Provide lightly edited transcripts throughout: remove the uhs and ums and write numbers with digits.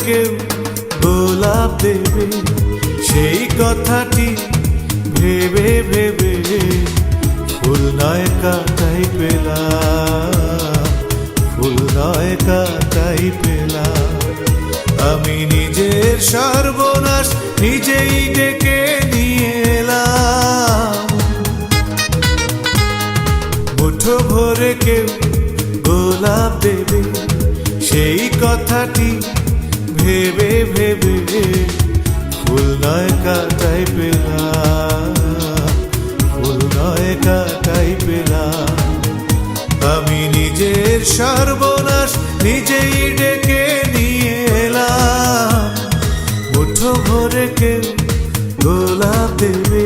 কেউ গোলাপ দেবে, সেই কথাটি ভেবে ভেবে ফুল নয় কাটাই পেলাম, ফুল নয় কাটাই পেলাম। আমি নিজের সর্বনাশ নিজেই ডেকে নিয়ে এলাম। মুঠো ভরে কেউ গোলাপ দেবে, সেই কথাটি ভেবে ভেবে ফুল নয় কাটাই পেলাম, ফুল নয় কাটাই পেলাম। আমি নিজের সর্বনাশ নিজেই ডেকে নিয়ে এলাম। মুঠো ভরে কেউ গোলাপ দেবে।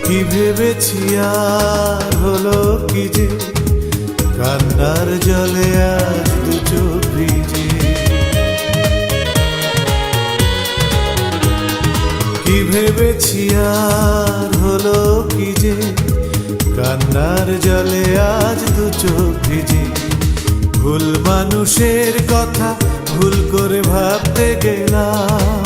কি ভেবেছি আর হলো কি যে, কান্নার জলে আজ দু চোখ ভিজে। কি ভেবেছি আর হলো কি যে, কান্নার জলে আজ দু চোখ ভিজে। ভুল মানুষের কথা ভুল করে ভাবতে গেলাম।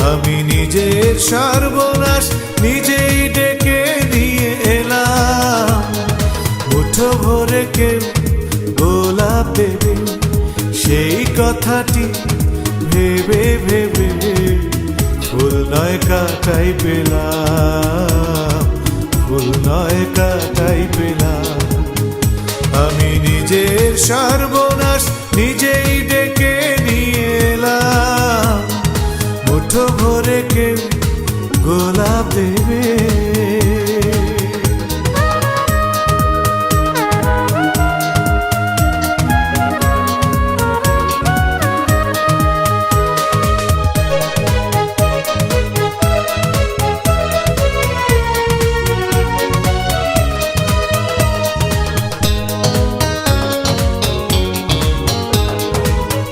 আমি নিজের সর্বনাশ নিজেই ডেকে নিয়ে এলাম। মুঠো ভরে কেউ গোলাপ দেবে, সেই কথাটি ভেবে ভেবে ফুল নয় কাটাই পেলাম, ফুল নয় কাটাই পেলাম। আমি নিজের সর্বনাশ নিজেই ডেকে নিয়ে এলাম। মুঠো ভরে কেউ গোলাপ দেবে।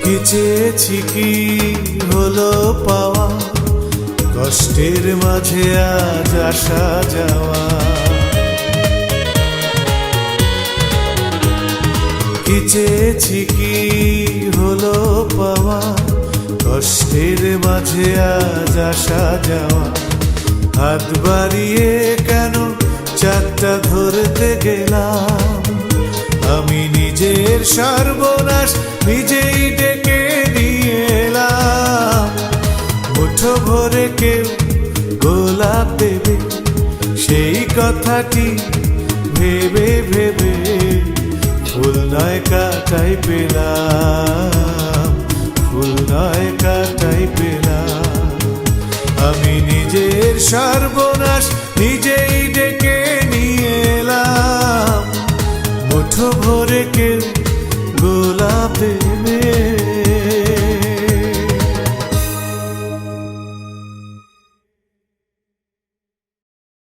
কি চেয়েছি কি হলো পাওয়া, কষ্টের মাঝে আজ আসা যাওয়া। কি চেয়েছি কি হলো পাওয়া, কষ্টের মাঝে আজ আসা যাওয়া। হাত বাড়িয়ে কেন চারটা ধরতে গেলাম। আমি নিজের সর্বনাশ নিজেই ডেকে নিয়ে এলাম। মুঠো ভরে কেউ গোলাপ দেবে, সেই কথাটি ভেবে ভেবে ফুল নয় কাটাই পেলাম, ফুল নয় কাটাই পেলাম। আমি নিজের সর্বনাশ নিজেই ডেকে নিয়ে এলাম। মুঠো ভরে কেউ